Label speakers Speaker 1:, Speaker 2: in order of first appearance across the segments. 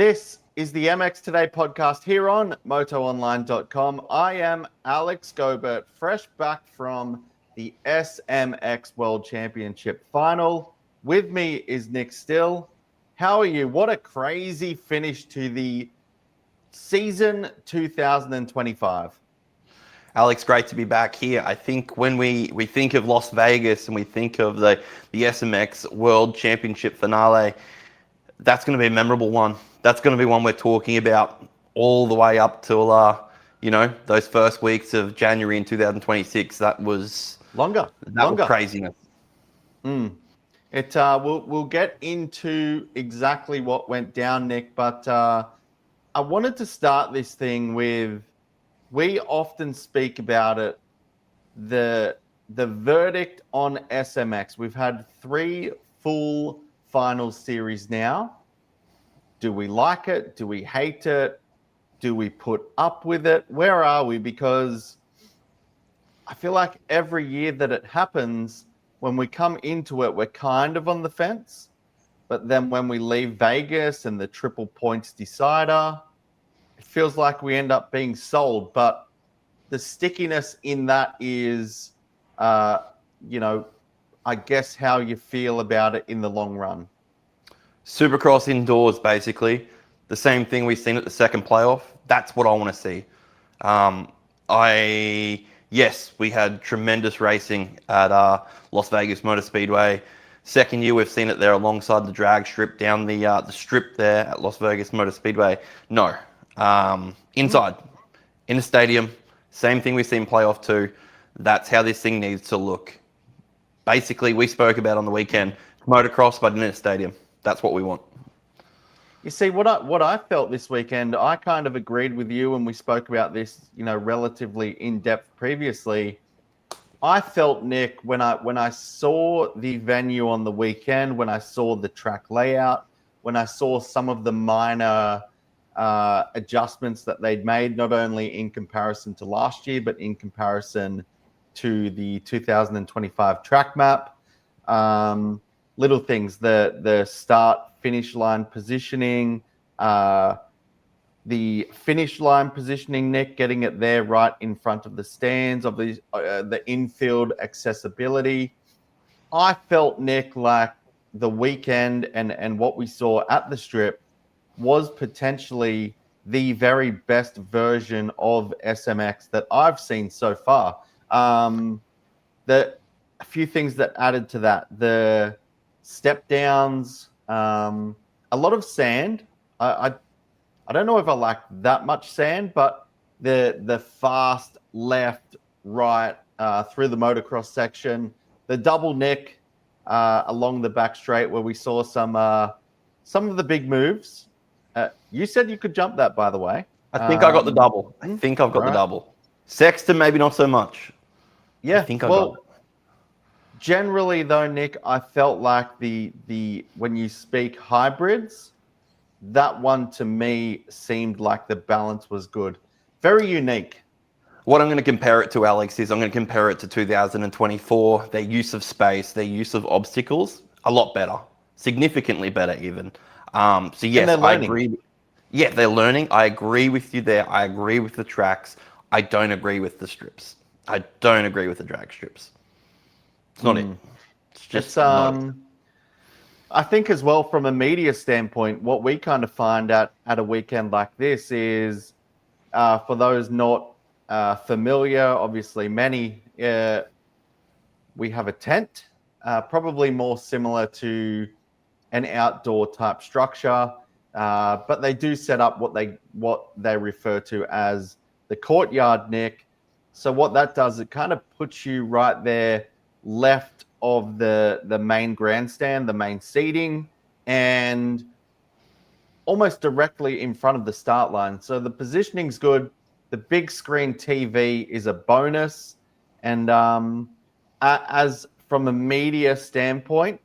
Speaker 1: This is the MXtoday Podcast here on MotoOnline.com. I am Alex Gobert, fresh back from the SMX World Championship Final. With me is Nick Still. How are you? What a crazy finish to the season 2025.
Speaker 2: Alex, great to be back here. I think when we think of Las Vegas and we think of the SMX World Championship finale, that's going to be a memorable one. That's going to be one we're talking about all the way up till, those first weeks of January in 2026. That was
Speaker 1: longer.
Speaker 2: Was craziness.
Speaker 1: We'll get into exactly what went down, Nick, but I wanted to start this thing with, we often speak about it, the verdict on SMX. We've had 3 full final series now. Do we like it? Do we hate it? Do we put up with it? Where are we? Because I feel like every year that it happens, when we come into it, we're kind of on the fence. But then when we leave Vegas and the triple points decider, it feels like we end up being sold. But the stickiness in that is, I guess how you feel about it in the long run.
Speaker 2: Supercross indoors, basically. The same thing we've seen at the second playoff. That's what I want to see. Yes, we had tremendous racing at Las Vegas Motor Speedway. Second year, we've seen it there alongside the drag strip down the strip there at Las Vegas Motor Speedway. No. Inside, in a stadium, same thing we've seen playoff 2. That's how this thing needs to look. Basically, we spoke about on the weekend, motocross, but in a stadium. That's what we want.
Speaker 1: You see, what I felt this weekend, I kind of agreed with you when we spoke about this, relatively in depth previously. I felt, Nick, when I saw the venue on the weekend, when I saw the track layout, when I saw some of the minor adjustments that they'd made, not only in comparison to last year, but in comparison to the 2025 track map. Little things, the start-finish line positioning, the finish line positioning, Nick, getting it there right in front of the stands, of the infield accessibility. I felt, Nick, like the weekend and what we saw at the strip was potentially the very best version of SMX that I've seen so far. A few things that added to that, the step downs, a lot of sand. I don't know if I like that much sand, but the fast left, right through the motocross section, the double nick along the back straight where we saw some of the big moves. You said you could jump that, by the way.
Speaker 2: I think I got the double. I think I've got the double. Sexton, maybe not so much.
Speaker 1: Yeah,
Speaker 2: I think I got it.
Speaker 1: Generally, though, Nick, I felt like the when you speak hybrids, that one to me seemed like the balance was good. Very unique.
Speaker 2: What I'm going to compare it to, Alex, is I'm going to compare it to 2024. Their use of space, their use of obstacles, a lot better. Significantly better, even. So, yes, I agree. Yeah, they're learning. I agree with you there. I agree with the tracks. I don't agree with the strips. I don't agree with the drag strips. It's not it. It's just not it.
Speaker 1: I think as well from a media standpoint, what we kind of find at a weekend like this is, for those not familiar, obviously many, we have a tent, probably more similar to an outdoor type structure, but they do set up what they refer to as the courtyard, Nick. So what that does, it kind of puts you right there left of the main grandstand, the main seating, and almost directly in front of the start line. So the positioning's good. The big screen TV is a bonus. And as from a media standpoint,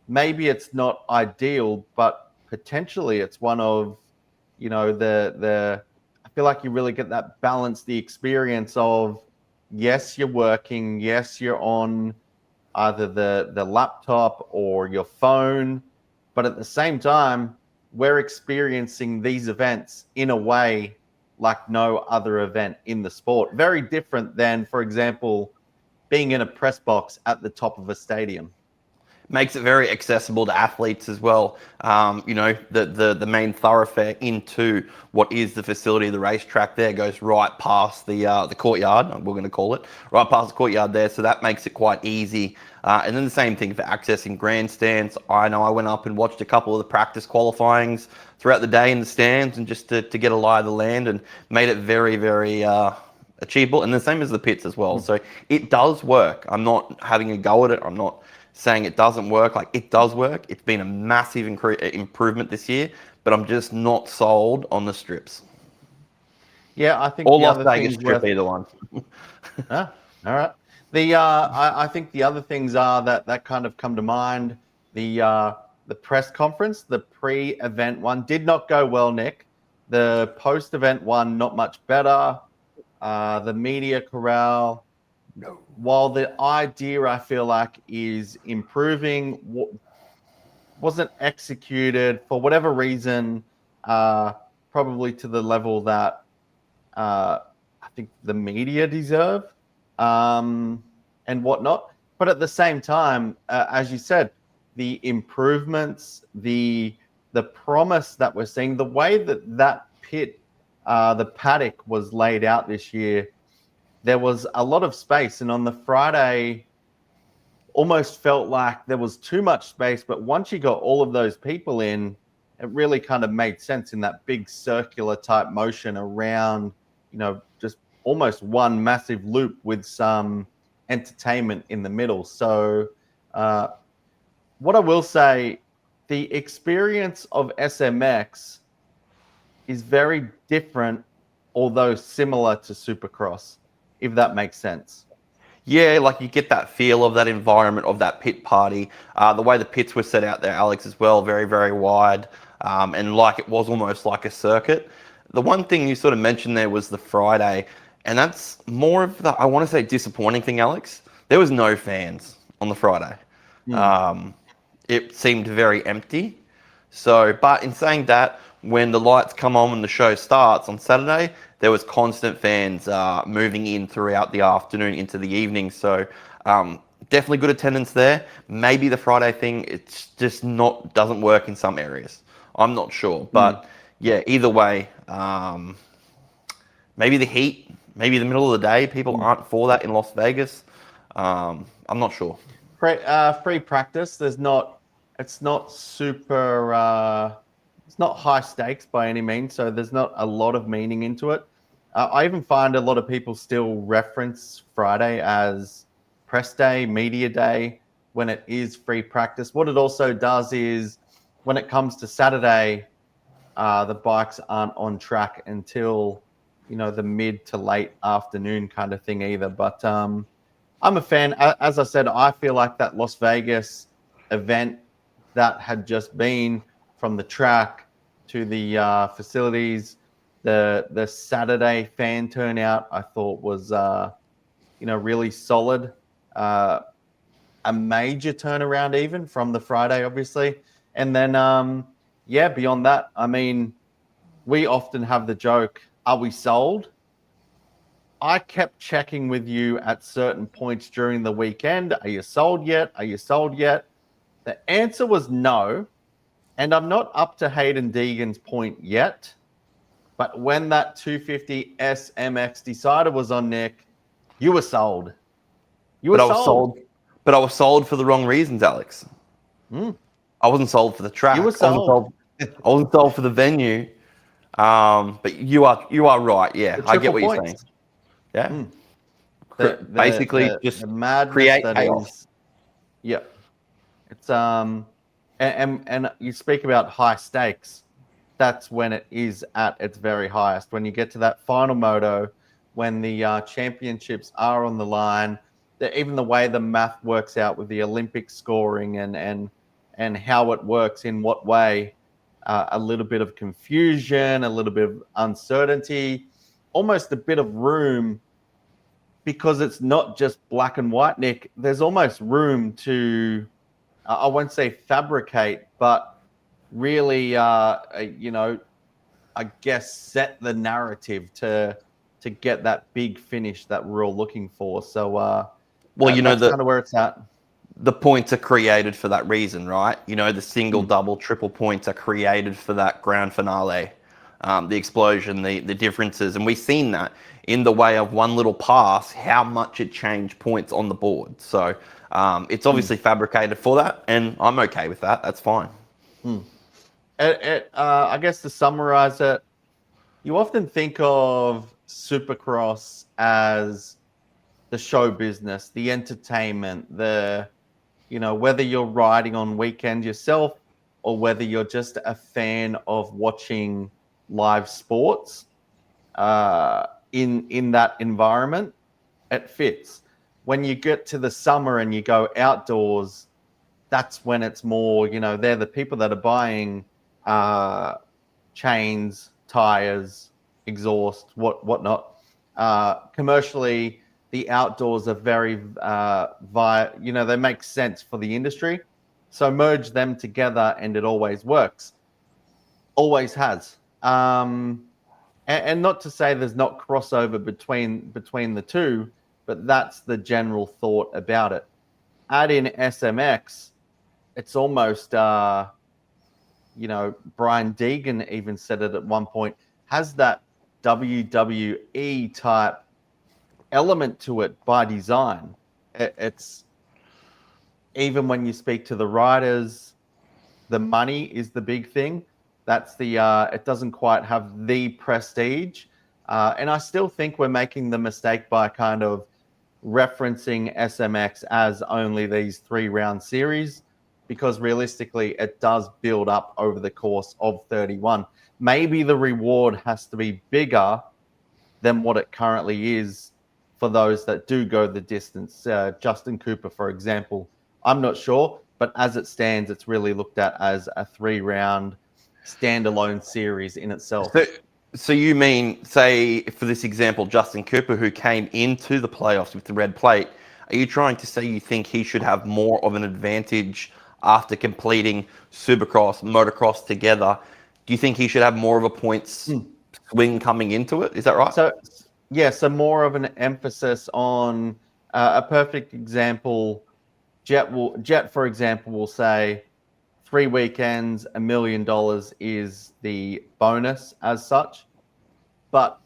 Speaker 1: maybe it's not ideal, but potentially it's one of, I feel like you really get that balance, the experience of, yes, you're working, yes, you're on either the laptop or your phone, but at the same time, we're experiencing these events in a way like no other event in the sport. Very different than, for example, being in a press box at the top of a stadium.
Speaker 2: Makes it very accessible to athletes as well. The main thoroughfare into what is the facility, the racetrack there goes right past the courtyard, we're going to call it, right past the courtyard there. So that makes it quite easy. And then the same thing for accessing grandstands. I know I went up and watched a couple of the practice qualifyings throughout the day in the stands and just to get a lie of the land, and made it very, very achievable. And the same as the pits as well. So it does work. I'm not having a go at it. I'm not saying it doesn't work. Like, it does work. It's been a massive improvement this year, but I'm just not sold on the strips.
Speaker 1: Yeah, I think
Speaker 2: or
Speaker 1: the
Speaker 2: Las
Speaker 1: other
Speaker 2: Vegas
Speaker 1: things
Speaker 2: strip,
Speaker 1: worth...
Speaker 2: either one.
Speaker 1: All right. I think the other things are that kind of come to mind. The press conference, the pre-event one, did not go well, Nick. The post-event one, not much better. The media corral,
Speaker 2: No.
Speaker 1: while the idea, I feel like, is improving, wasn't executed for whatever reason, probably to the level that I think the media deserve, and whatnot. But at the same time, as you said, the improvements, the promise that we're seeing, the way that pit, the paddock was laid out this year, there was a lot of space. And on the Friday, almost felt like there was too much space. But once you got all of those people in, it really kind of made sense in that big circular type motion around, just almost one massive loop with some entertainment in the middle. So what I will say, the experience of SMX is very different, although similar to Supercross, if that makes sense.
Speaker 2: Yeah, like you get that feel of that environment of that pit party. The way the pits were set out there, Alex, as well, very, very wide, and like it was almost like a circuit. The one thing you sort of mentioned there was the Friday, and that's more of the, I want to say, disappointing thing, Alex. There was no fans on the Friday. It seemed very empty. So, but in saying that, when the lights come on and the show starts on Saturday, there was constant fans moving in throughout the afternoon into the evening. So definitely good attendance there. Maybe the Friday thing, it's just doesn't work in some areas. I'm not sure. But yeah, either way, maybe the heat, maybe the middle of the day, people aren't for that in Las Vegas. I'm not sure.
Speaker 1: Free practice. It's not super... it's not high stakes by any means, so there's not a lot of meaning into it. I even find a lot of people still reference Friday as press day, media day, when it is free practice. What it also does is, when it comes to Saturday, the bikes aren't on track until, the mid to late afternoon kind of thing either. But I'm a fan. As I said, I feel like that Las Vegas event that had just been, from the track to the facilities, the Saturday fan turnout, I thought was really solid. A major turnaround even from the Friday, obviously. And then beyond that, I mean, we often have the joke, are we sold? I kept checking with you at certain points during the weekend. Are you sold yet? Are you sold yet? The answer was no. And I'm not up to Hayden Deegan's point yet, but when that 250 SMX decider was on, Nick, you were sold.
Speaker 2: But I was sold for the wrong reasons, Alex. I wasn't sold for the track.
Speaker 1: You were sold.
Speaker 2: I wasn't sold for the venue. But you are right. Yeah, I get what you're saying. Yeah. Basically, just
Speaker 1: the madness
Speaker 2: create
Speaker 1: that
Speaker 2: chaos.
Speaker 1: is. Yeah. It's And you speak about high stakes. That's when it is at its very highest. When you get to that final moto, when the championships are on the line, even the way the math works out with the Olympic scoring and how it works, in what way, a little bit of confusion, a little bit of uncertainty, almost a bit of room, because it's not just black and white, Nick. There's almost room to, I won't say fabricate, but really, I guess set the narrative to get that big finish that we're all looking for. So
Speaker 2: Well,
Speaker 1: that's kind of where it's at.
Speaker 2: the points are created for that reason, right? The single,
Speaker 1: Mm.
Speaker 2: double, triple points are created for that grand finale. The explosion, the differences. And we've seen that in the way of one little pass, how much it changed points on the board. So it's obviously fabricated for that, and I'm okay with that. That's fine.
Speaker 1: Mm. I guess to summarize it, you often think of Supercross as the show business, the entertainment, whether you're riding on weekends yourself or whether you're just a fan of watching live sports in that environment, it fits. When you get to the summer and you go outdoors, that's when it's more, they're the people that are buying chains, tires, exhaust, whatnot. Commercially, the outdoors are very they make sense for the industry. So merge them together and it always works. Always has. And not to say there's not crossover between the two, but that's the general thought about it. Add in SMX, it's almost Brian Deegan even said it at one point, has that WWE type element to it by design. It's even when you speak to the riders, the money is the big thing. That's it doesn't quite have the prestige. And I still think we're making the mistake by kind of referencing SMX as only these 3-round series, because realistically it does build up over the course of 31. Maybe the reward has to be bigger than what it currently is for those that do go the distance. Justin Cooper, for example, I'm not sure, but as it stands, it's really looked at as a 3-round standalone series in itself.
Speaker 2: So you mean, say, for this example, Justin Cooper, who came into the playoffs with the red plate, are you trying to say you think he should have more of an advantage after completing Supercross, Motocross together? Do you think he should have more of a points swing coming into it? Is that right?
Speaker 1: So more of an emphasis on a perfect example. Jett, for example, will say 3 weekends, $1 million is the bonus as such. But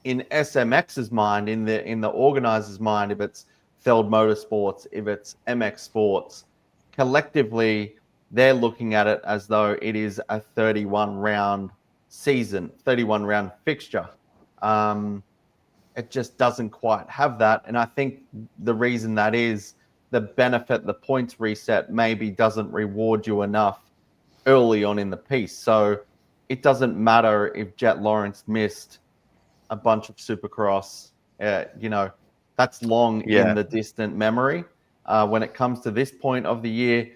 Speaker 1: in SMX's mind, in the organizer's mind, if it's Feld Motorsports, if it's MX Sports, collectively, they're looking at it as though it is a 31-round season, 31-round fixture. It just doesn't quite have that. And I think the reason that is the benefit, the points reset maybe doesn't reward you enough early on in the piece. So it doesn't matter if Jett Lawrence missed a bunch of Supercross, that's long in the distant memory. When it comes to this point of the year,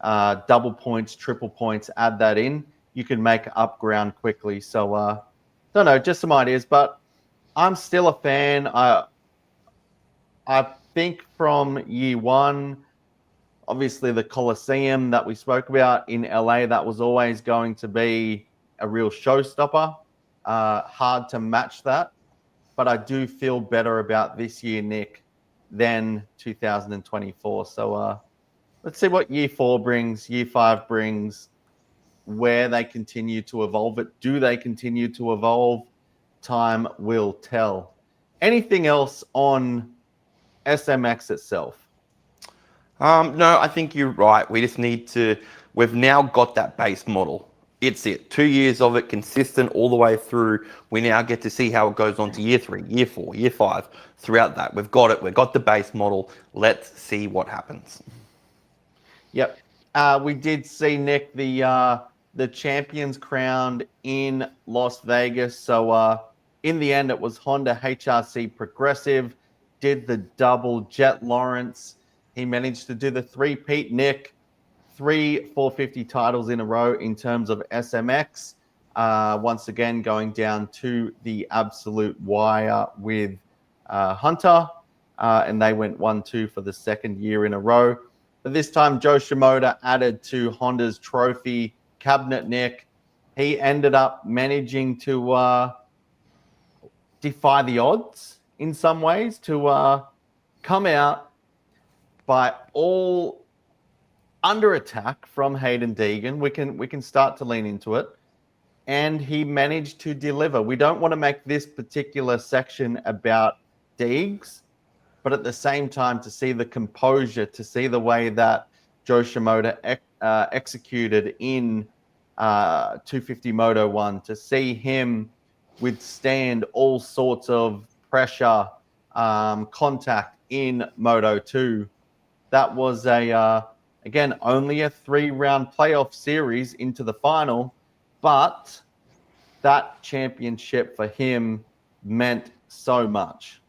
Speaker 1: double points, triple points, add that in, you can make up ground quickly. So, don't know, just some ideas, but I'm still a fan. I think from year one, obviously the Coliseum that we spoke about in LA, that was always going to be a real showstopper. Hard to match that, but I do feel better about this year, Nick, than 2024. So let's see what year 4 brings, year 5 brings, where they continue to evolve it. Do they continue to evolve? Time will tell. Anything else on SMX itself?
Speaker 2: No, I think you're right. We've now got that base model. It's it. 2 years of it, consistent all the way through. We now get to see how it goes on to year 3, year 4, year 5. Throughout that, we've got it. We've got the base model. Let's see what happens.
Speaker 1: Yep. We did see, Nick, the champions crowned in Las Vegas. So in the end, it was Honda HRC Progressive, did the double. Jett Lawrence, he managed to do the 3-peat, Nick. 3 450 titles in a row in terms of SMX. Once again, going down to the absolute wire with Hunter. And they went 1-2 for the second year in a row. But this time, Joe Shimoda added to Honda's trophy Cabinet Nick, he ended up managing to defy the odds in some ways, to come out by all under attack from Hayden Deegan. We can start to lean into it. And he managed to deliver. We don't want to make this particular section about Deegs, but at the same time, to see the composure, to see the way that Joe Shimoda executed in 250 Moto 1, to see him withstand all sorts of pressure, contact in Moto 2. That was again, only a 3-round playoff series into the final, but that championship for him meant so much.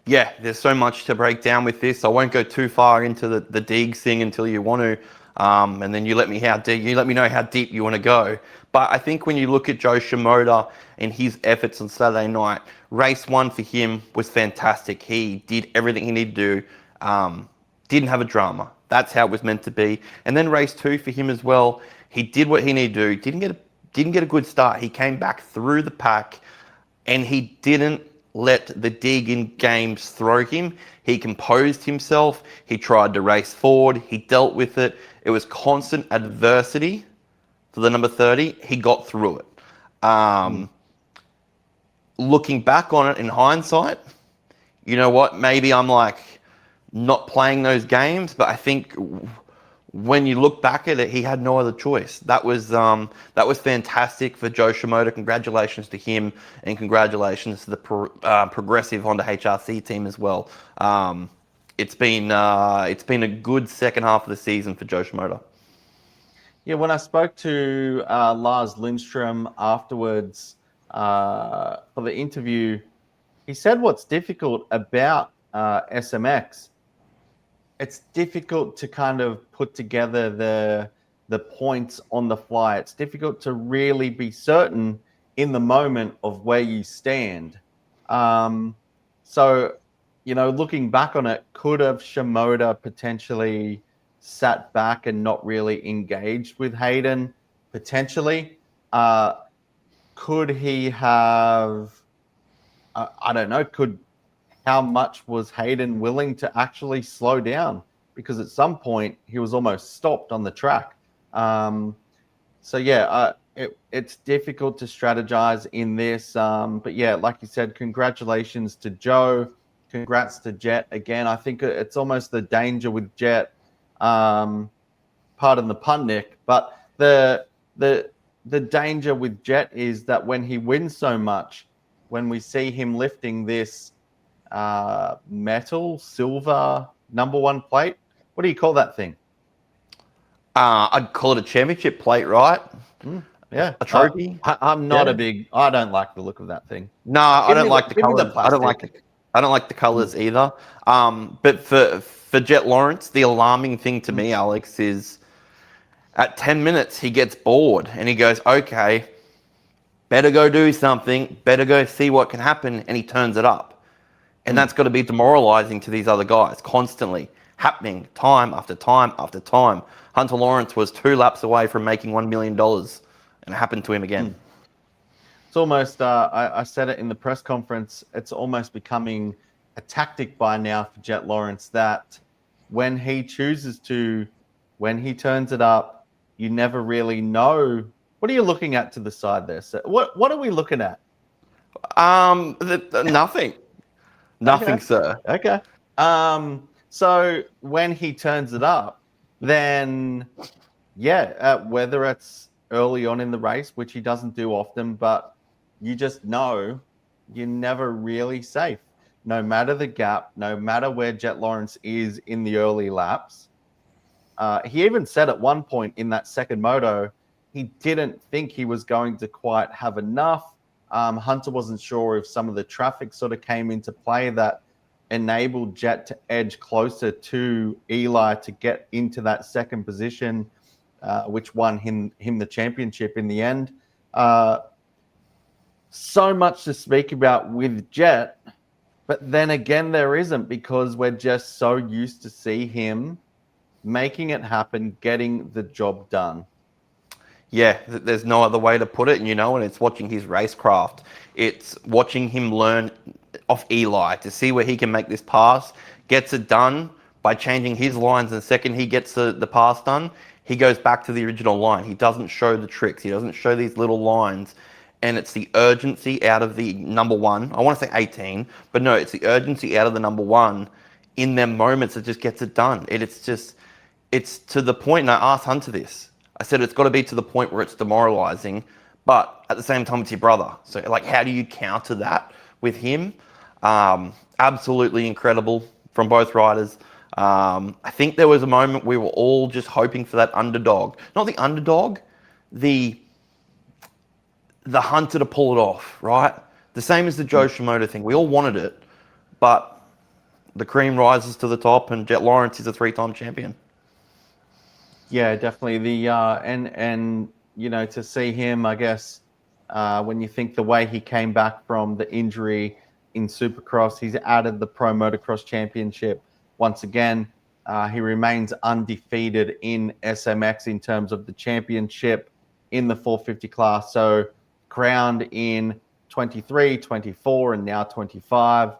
Speaker 2: Yeah, there's so much to break down with this. I won't go too far into the Deegs thing until you want to, and then you let me know how deep you want to go. But I think when you look at Joe Shimoda and his efforts on Saturday night, race 1 for him was fantastic. He did everything he needed to do. Didn't have a drama. That's how it was meant to be. And then race 2 for him as well. He did what he needed to do. Didn't get a good start. He came back through the pack, and he didn't let the Deegan games throw him. He composed himself. He tried to race forward. He dealt with it. It was constant adversity for the number 30. He got through it. Looking back on it in hindsight, you know what? Maybe I'm like not playing those games, but I think when you look back at it, he had no other choice. That was fantastic for Joe Shimoda. Congratulations to him, and congratulations to the progressive Honda HRC team as well. It's been a good second half of the season for Joe Shimoda.
Speaker 1: Yeah, when I spoke to Lars Lindstrom afterwards for the interview, he said what's difficult about SMX, it's difficult to kind of put together the points on the fly. It's difficult to really be certain in the moment of where you stand. So, looking back on it, could have Shimoda potentially sat back and not really engaged with Hayden? Potentially. Could he have, I don't know, how much was Hayden willing to actually slow down? Because at some point he was almost stopped on the track. It's difficult to strategize in this. But yeah, like you said, congratulations to Joe. Congrats to Jett again. I think it's almost the danger with Jett. Pardon the pun, Nick, but the danger with Jett is that when he wins so much, when we see him lifting this metal silver number 1 plate, what do you call that thing?
Speaker 2: I'd call it a championship plate, right?
Speaker 1: Yeah,
Speaker 2: a trophy.
Speaker 1: I'm not I don't like the look of that thing.
Speaker 2: No, I don't like the colors. I don't like the colors either. But for Jett Lawrence, the alarming thing to me, Alex, is at 10 minutes he gets bored and he goes, okay, better go do something, better go see what can happen, and he turns it up. And that's got to be demoralizing to these other guys, constantly happening time after time after time. Hunter Lawrence was 2 laps away from making $1 million, and it happened to him again.
Speaker 1: It's almost, I said it in the press conference, it's almost becoming a tactic by now for Jett Lawrence that when he chooses to, when he turns it up, you never really know. What are you looking at to the side there? So what are we looking at?
Speaker 2: Nothing. Nothing,
Speaker 1: okay.
Speaker 2: Sir.
Speaker 1: Okay. So when he turns it up, then whether it's early on in the race, which he doesn't do often, but you just know you're never really safe. No matter the gap, no matter where Jett Lawrence is in the early laps. He even said at one point in that second moto, he didn't think he was going to quite have enough. Hunter wasn't sure if some of the traffic sort of came into play that enabled Jett to edge closer to Eli to get into that second position, which won him the championship in the end. So much to speak about with Jett, but then again, there isn't, because we're just so used to see him making it happen, getting the job done.
Speaker 2: Yeah, there's no other way to put it, and it's watching his racecraft. It's watching him learn off Eli to see where he can make this pass, gets it done by changing his lines, and the second he gets the pass done, he goes back to the original line. He doesn't show the tricks. He doesn't show these little lines. And it's the urgency out of the number one. I want to say 18, but no, it's the urgency out of the number one in them moments that just gets it done. It's to the point, and I asked Hunter this. I said it's got to be to the point where it's demoralizing, but at the same time, it's your brother. So, like, how do you counter that with him? Absolutely incredible from both riders. I think there was a moment we were all just hoping for that underdog. Not the underdog, the Hunter to pull it off, right? The same as the Joe Shimoda thing. We all wanted it, but the cream rises to the top, and Jett Lawrence is a 3-time champion.
Speaker 1: Yeah, definitely. And to see him, I guess, when you think the way he came back from the injury in Supercross, he's added the Pro Motocross Championship once again. He remains undefeated in SMX in terms of the championship in the 450 class. So crowned in 23, 24, and now 25.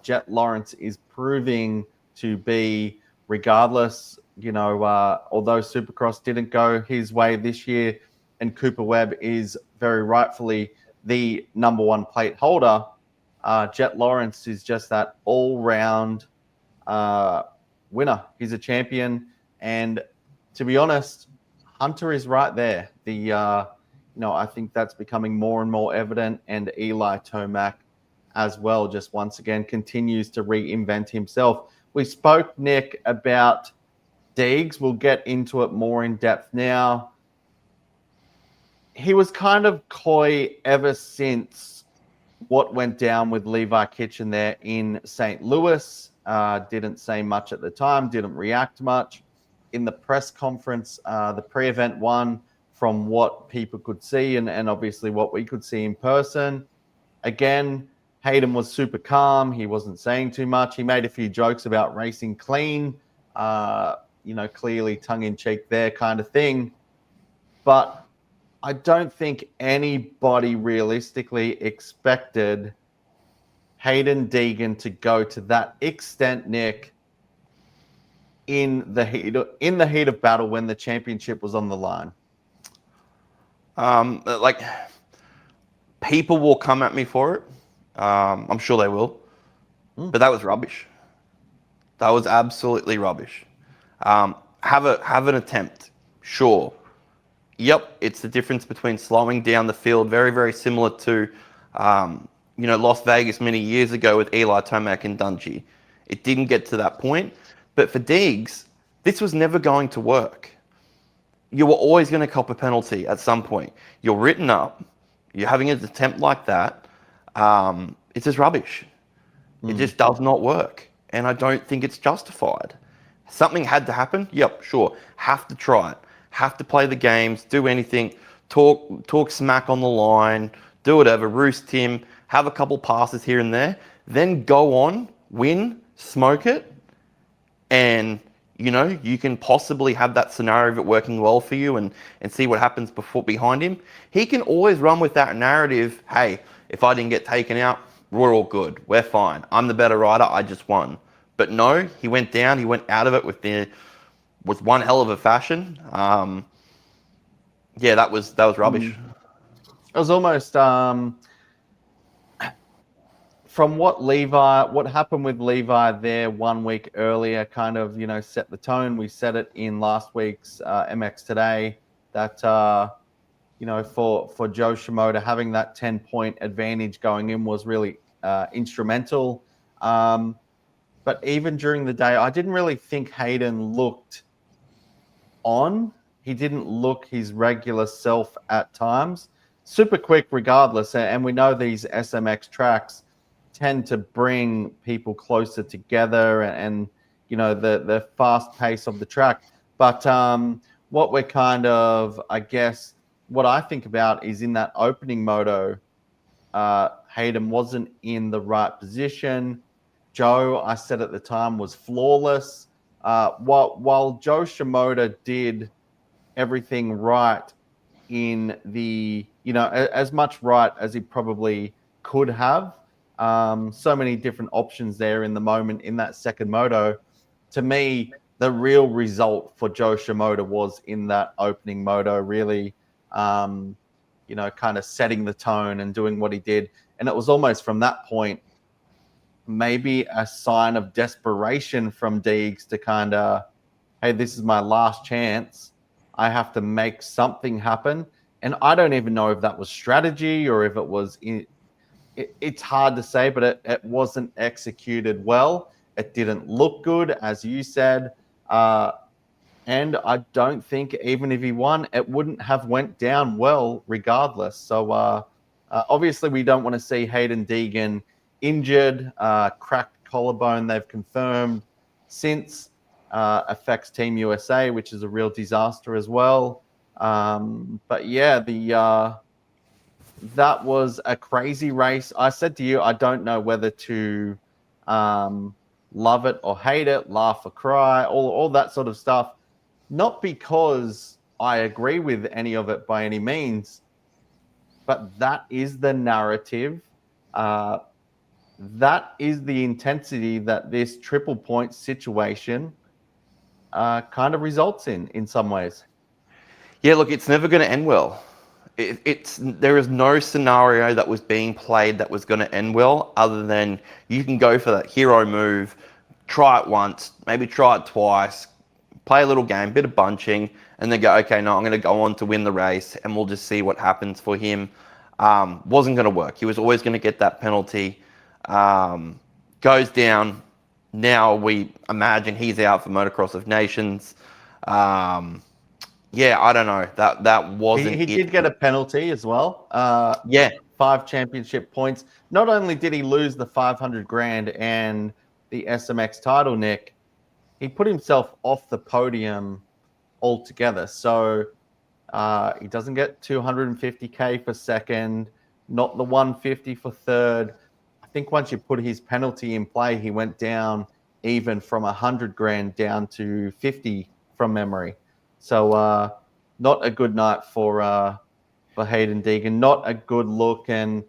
Speaker 1: Jett Lawrence is proving to be, regardless, although Supercross didn't go his way this year, and Cooper Webb is very rightfully the number one plate holder, Jett Lawrence is just that all-round winner. He's a champion, and to be honest, Hunter is right there. I think that's becoming more and more evident, and Eli Tomac as well, just once again continues to reinvent himself. We spoke, Nick, about Deegs. We'll get into it more in depth now. He was kind of coy ever since what went down with Levi Kitchen there in St. Louis. Didn't say much at the time, didn't react much. In the press conference, the pre-event one, from what people could see and obviously what we could see in person, again, Hayden was super calm. He wasn't saying too much. He made a few jokes about racing clean, clearly tongue-in-cheek there kind of thing. But I don't think anybody realistically expected Hayden Deegan to go to that extent, Nick, in the heat of battle when the championship was on the line.
Speaker 2: People will come at me for it. I'm sure they will. But that was rubbish. That was absolutely rubbish. Have an attempt, sure. Yep, it's the difference between slowing down the field, very, very similar to, Las Vegas many years ago with Eli Tomac and Dungey. It didn't get to that point. But for Deegs, this was never going to work. You were always going to cop a penalty at some point. You're written up. You're having an attempt like that. It's just rubbish. It just does not work. And I don't think it's justified. Something had to happen. Yep, sure. Have to try it. Have to play the games, do anything, talk smack on the line, do whatever, roost him, have a couple passes here and there, then go on, win, smoke it, and you can possibly have that scenario of it working well for you and see what happens behind him. He can always run with that narrative, hey, if I didn't get taken out, we're all good, we're fine, I'm the better rider, I just won. But no, he went down, he went out of it with one hell of a fashion. That was rubbish.
Speaker 1: It was almost from what happened with Levi there 1 week earlier, kind of set the tone. We said it in last week's MXtoday that for Joe Shimoda having that 10-point advantage going in was really instrumental. But even during the day, I didn't really think Hayden looked on. He didn't look his regular self at times. Super quick regardless, and we know these SMX tracks tend to bring people closer together and the fast pace of the track. But what we're kind of, I guess, what I think about is in that opening moto, Hayden wasn't in the right position. Joe, I said at the time, was flawless. While Joe Shimoda did everything right in the, as much right as he probably could have. So many different options there in the moment in that second moto. To me, the real result for Joe Shimoda was in that opening moto, really, kind of setting the tone and doing what he did. And it was almost from that point, maybe a sign of desperation from Deegs to kind of, hey, this is my last chance. I have to make something happen. And I don't even know if that was strategy or if it was, it's hard to say, but it wasn't executed well. It didn't look good, as you said. And I don't think even if he won, it wouldn't have went down well regardless. So obviously we don't want to see Hayden Deegan injured, cracked collarbone, they've confirmed since, affects Team USA, which is a real disaster as well. But yeah, that was a crazy race. I said to you, I don't know whether to love it or hate it, laugh or cry, all that sort of stuff. Not because I agree with any of it by any means, but that is the narrative. That is the intensity that this triple point situation kind of results in some ways.
Speaker 2: Yeah, look, it's never going to end well. There is no scenario that was being played that was going to end well, other than you can go for that hero move, try it once, maybe try it twice, play a little game, bit of bunching, and then go, okay, no, I'm going to go on to win the race, and we'll just see what happens for him. Wasn't going to work. He was always going to get that penalty. Goes down. Now we imagine he's out for Motocross of Nations. Yeah, I don't know. That wasn't.
Speaker 1: He did get a penalty as well.
Speaker 2: Yeah,
Speaker 1: 5 championship points. Not only did he lose the 500 grand and the SMX title, Nick, he put himself off the podium altogether. So he doesn't get 250K for second, not the 150 for third. I think once you put his penalty in play, he went down even from 100 grand down to 50 from memory. So not a good night for Hayden Deegan. Not a good look. And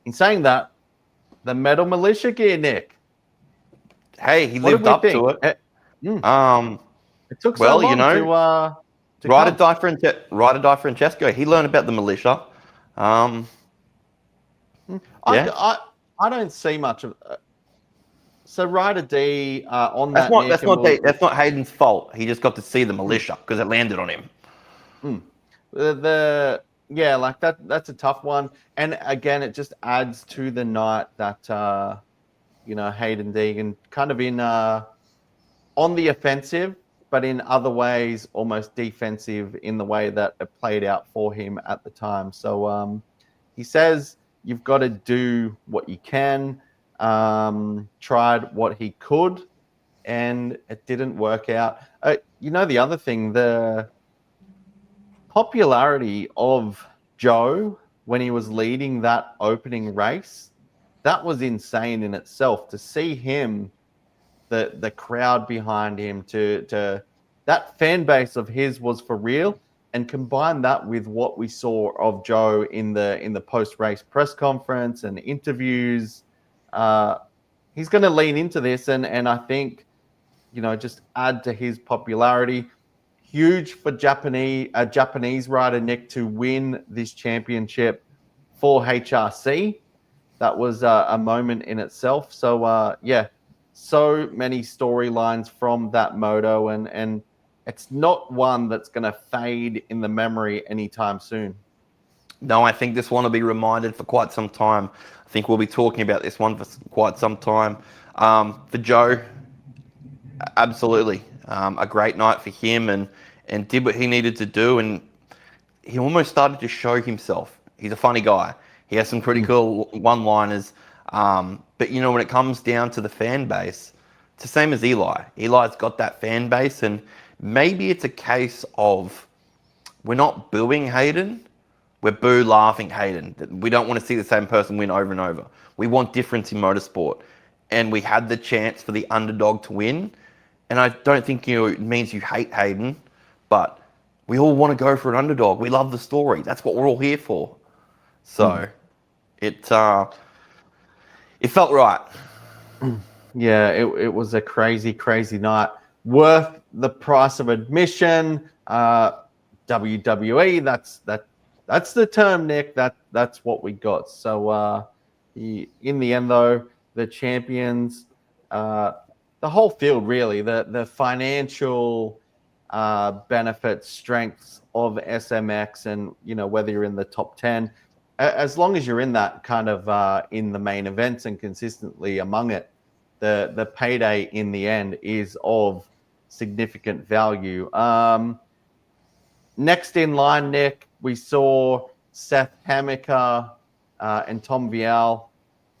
Speaker 1: in saying that, the Metal Militia gear, Nick.
Speaker 2: Hey, he lived up to it.
Speaker 1: It took so long to
Speaker 2: Ride or die Francesco. He learned about the militia.
Speaker 1: I don't see much of. So Ryder D on
Speaker 2: that's
Speaker 1: that.
Speaker 2: That's not Hayden's fault. He just got to see the militia because it landed on him.
Speaker 1: Like that's a tough one. And again, it just adds to the night that Hayden Deegan kind of in on the offensive, but in other ways almost defensive in the way that it played out for him at the time. So he says you've got to do what you can. Tried what he could, and it didn't work out. The other thing, the popularity of Joe when he was leading that opening race, that was insane in itself. To see him, the crowd behind him, to that fan base of his was for real, and combine that with what we saw of Joe in the post-race press conference and interviews. He's going to lean into this and I think, just add to his popularity. Huge for Japanese rider, Nick, to win this championship for HRC. That was a moment in itself. So, so many storylines from that moto, and it's not one that's going to fade in the memory anytime soon.
Speaker 2: No, I think this one will be reminded for quite some time. I think we'll be talking about this one for quite some time. For Joe, absolutely. A great night for him and did what he needed to do. And he almost started to show himself. He's a funny guy. He has some pretty cool one-liners. But, when it comes down to the fan base, it's the same as Eli. Eli's got that fan base. And maybe it's a case of we're not booing Hayden. We're boo-laughing Hayden. We don't want to see the same person win over and over. We want difference in motorsport. And we had the chance for the underdog to win. And I don't think it means you hate Hayden, but we all want to go for an underdog. We love the story. That's what we're all here for. So it felt right.
Speaker 1: Yeah, it was a crazy night. Worth the price of admission. WWE, that's the term, Nick. That's what we got. So in the end, though, the champions, the whole field really, the financial benefits, strengths of SMX, and whether you're in the top 10, as long as you're in that kind of in the main events and consistently among it, the payday in the end is of significant value. Next in line, Nick, we saw Seth Hammaker and Tom Vial,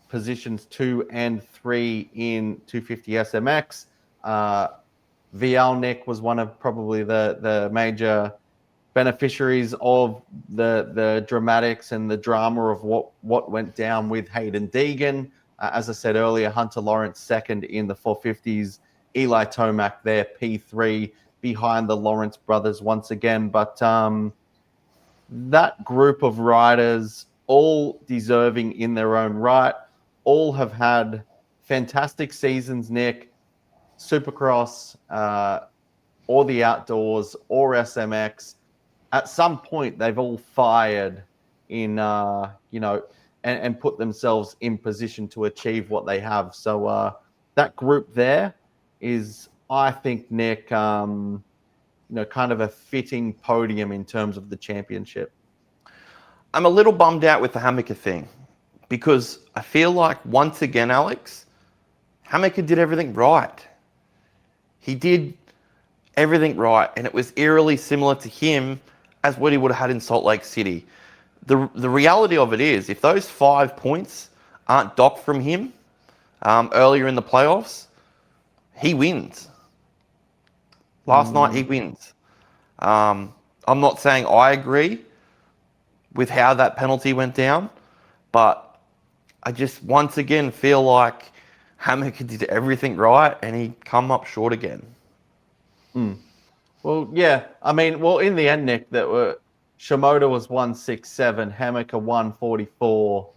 Speaker 1: positions 2 and 3 in 250 SMX. Vial, Nick, was one of probably the major beneficiaries of the dramatics and the drama of what went down with Hayden Deegan. As I said earlier, Hunter Lawrence second in the 450s. Eli Tomac there, P3, behind the Lawrence brothers once again. But that group of riders, all deserving in their own right, all have had fantastic seasons, Nick. Supercross, or the outdoors, or SMX. At some point, they've all fired in, and put themselves in position to achieve what they have. So that group there is, I think, Nick, kind of a fitting podium in terms of the championship.
Speaker 2: I'm a little bummed out with the Hammaker thing because I feel like, once again, Alex, Hammaker did everything right. He did everything right, and it was eerily similar to him as what he would have had in Salt Lake City. The reality of it is, if those 5 points aren't docked from him earlier in the playoffs, he wins. Last night, he wins. I'm not saying I agree with how that penalty went down, but I just once again feel like Hammaker did everything right and he come up short again.
Speaker 1: Well, yeah. I mean, in the end, Nick, Shimoda was 167, Hammaker 144,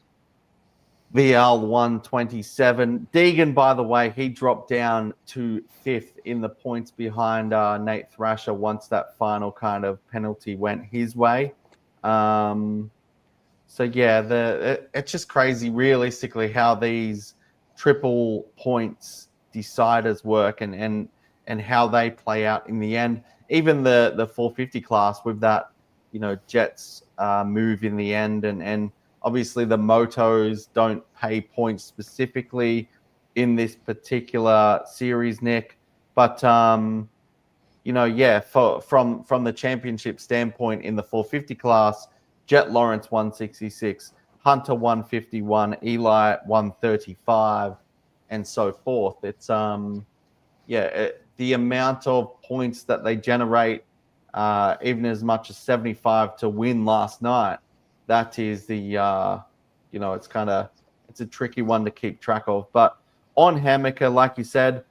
Speaker 1: VL 127. Deegan, by the way, he dropped down to 5th in the points behind Nate Thrasher once that final kind of penalty went his way. So yeah, it's just crazy, realistically, how these triple points deciders work and how they play out in the end. Even the 450 class with that, Jett's move in the end, and obviously the motos don't pay points specifically in this particular series, Nick. But from the championship standpoint in the 450 class, Jett Lawrence 166, Hunter 151, Eli 135, and so forth. It's the amount of points that they generate, even as much as 75 to win last night. That is it's a tricky one to keep track of. But on Hammaker, like you said,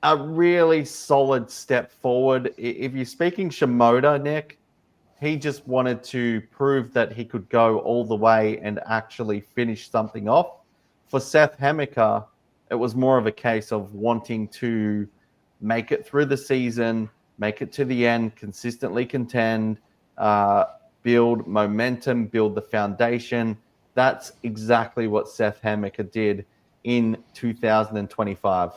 Speaker 1: a really solid step forward. If you're speaking Shimoda, Nick, he just wanted to prove that he could go all the way and actually finish something off. For Seth Hammaker, it was more of a case of wanting to make it through the season, make it to the end, consistently contend, build momentum, build the foundation. That's exactly what Seth Hammaker did in 2025.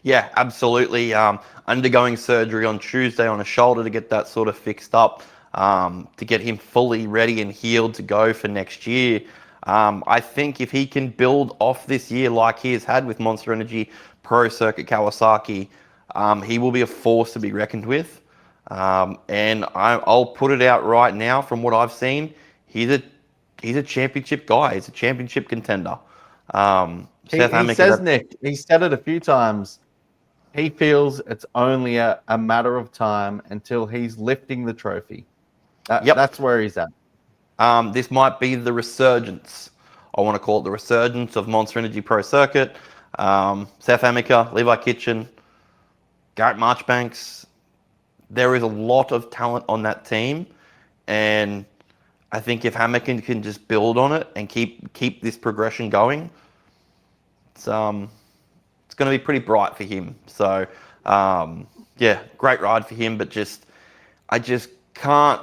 Speaker 2: Yeah, absolutely. Undergoing surgery on Tuesday on a shoulder to get that sort of fixed up, to get him fully ready and healed to go for next year. I think if he can build off this year like he has had with Monster Energy Pro Circuit Kawasaki, he will be a force to be reckoned with. And I'll put it out right now, from what I've seen, he's a championship guy. He's a championship contender.
Speaker 1: He says, Nick, he said it a few times, he feels it's only a matter of time until he's lifting the trophy. That's where he's at.
Speaker 2: This might be the resurgence. I want to call it the resurgence of Monster Energy Pro Circuit. Seth Hammaker, Levi Kitchen, Garrett Marchbanks, there is a lot of talent on that team, and I think if Hamilton can just build on it and keep this progression going, it's going to be pretty bright for him. So yeah, great ride for him, but I just can't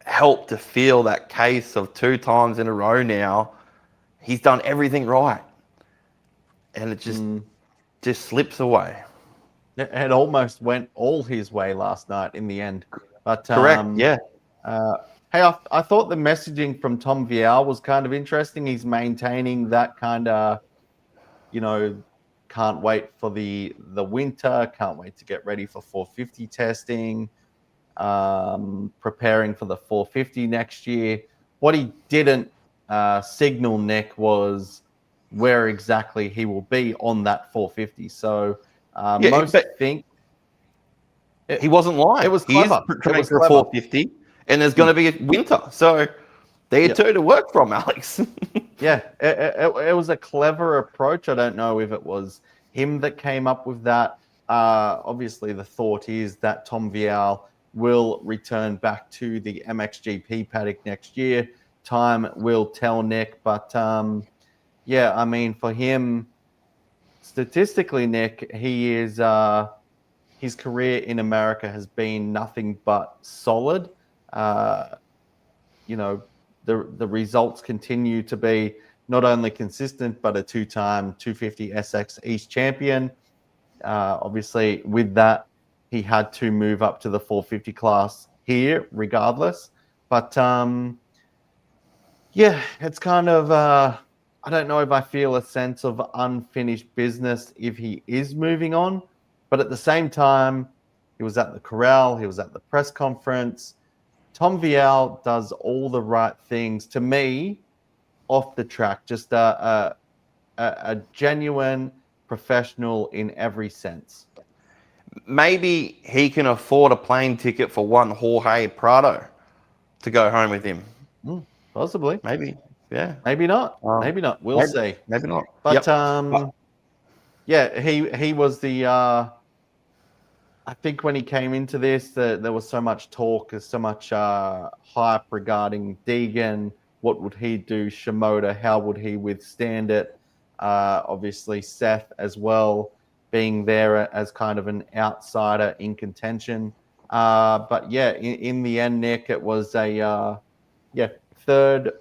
Speaker 2: help to feel that case of 2 times in a row now. He's done everything right, and it just slips away.
Speaker 1: It almost went all his way last night in the end. But
Speaker 2: Correct. Yeah.
Speaker 1: Hey, I thought the messaging from Tom Vial was kind of interesting. He's maintaining that kind of, can't wait for the winter, can't wait to get ready for 450 testing, preparing for the 450 next year. What he didn't signal, Nick, was where exactly he will be on that 450. So most think
Speaker 2: he wasn't lying.
Speaker 1: It was
Speaker 2: He is
Speaker 1: clever.
Speaker 2: training for a 450, and there's going to be a winter. So there are 2 to work from, Alex.
Speaker 1: Yeah, it was a clever approach. I don't know if it was him that came up with that. Obviously, the thought is that Tom Vial will return back to the MXGP paddock next year. Time will tell, Nick. But yeah, I mean, for him, statistically, Nick, he is his career in America has been nothing but solid. The results continue to be not only consistent, but a 2-time 250 SX East champion. Obviously, with that, he had to move up to the 450 class here, regardless. But yeah, it's kind of, I don't know if I feel a sense of unfinished business if he is moving on. But at the same time, he was at the corral, he was at the press conference. Tom Vial does all the right things to me off the track, just a genuine professional in every sense.
Speaker 2: Maybe he can afford a plane ticket for one Jorge Prado to go home with him.
Speaker 1: Possibly.
Speaker 2: Maybe. Yeah.
Speaker 1: Maybe not. Maybe not. We'll see.
Speaker 2: Maybe not.
Speaker 1: But yeah, he was the. I think when he came into this, there was so much talk, there's so much hype regarding Deegan. What would he do? Shimoda, how would he withstand it? Obviously, Seth as well, being there as kind of an outsider in contention. But yeah, in the end, Nick, it was third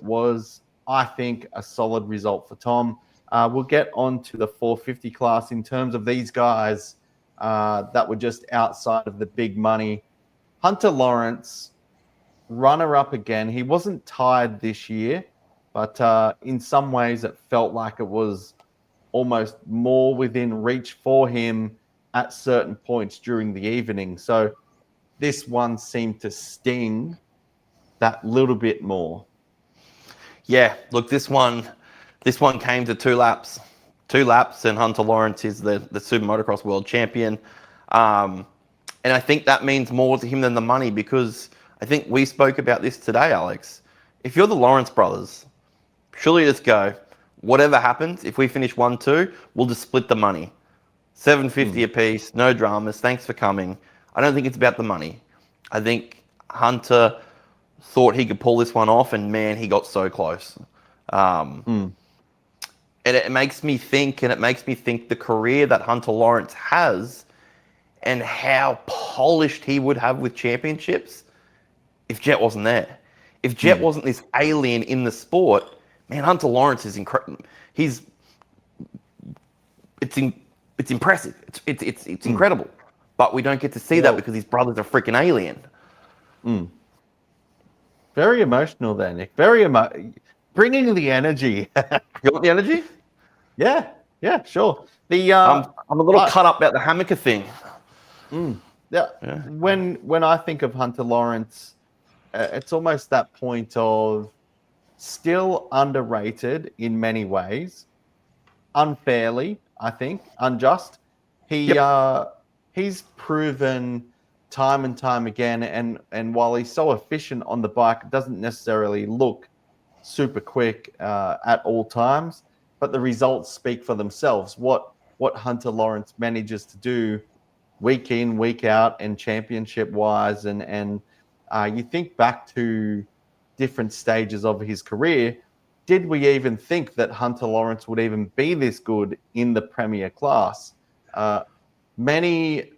Speaker 1: was, I think, a solid result for Tom. We'll get on to the 450 class in terms of these guys that were just outside of the big money. Hunter Lawrence, runner-up again. He wasn't tired this year, but in some ways it felt like it was almost more within reach for him at certain points during the evening. So this one seemed to sting that little bit more.
Speaker 2: Yeah, look, this one came to 2 laps. 2 laps, and Hunter Lawrence is the Super Motocross World Champion. And I think that means more to him than the money, because I think we spoke about this today, Alex. If you're the Lawrence brothers, surely just go, whatever happens, if we finish 1-2, we'll just split the money. $750 a piece, no dramas, thanks for coming. I don't think it's about the money. I think Hunter thought he could pull this one off, and man, he got so close. And it makes me think the career that Hunter Lawrence has and how polished he would have with championships if Jett wasn't there. If Jett wasn't this alien in the sport, man, Hunter Lawrence is incredible. It's impressive. It's incredible. But we don't get to see that because his brother's a freaking alien.
Speaker 1: Very emotional there, Nick. Bringing the energy.
Speaker 2: You want the energy?
Speaker 1: Yeah, sure.
Speaker 2: I'm a little cut up about the Hamilton thing.
Speaker 1: Yeah. When I think of Hunter Lawrence, it's almost that point of still underrated in many ways, unfairly, I think, unjust. He's proven time and time again, and while he's so efficient on the bike, it doesn't necessarily look super quick at all times, but the results speak for themselves. What Hunter Lawrence manages to do week in, week out, and championship wise, and you think back to different stages of his career. Did we even think that Hunter Lawrence would even be this good in the Premier class? Many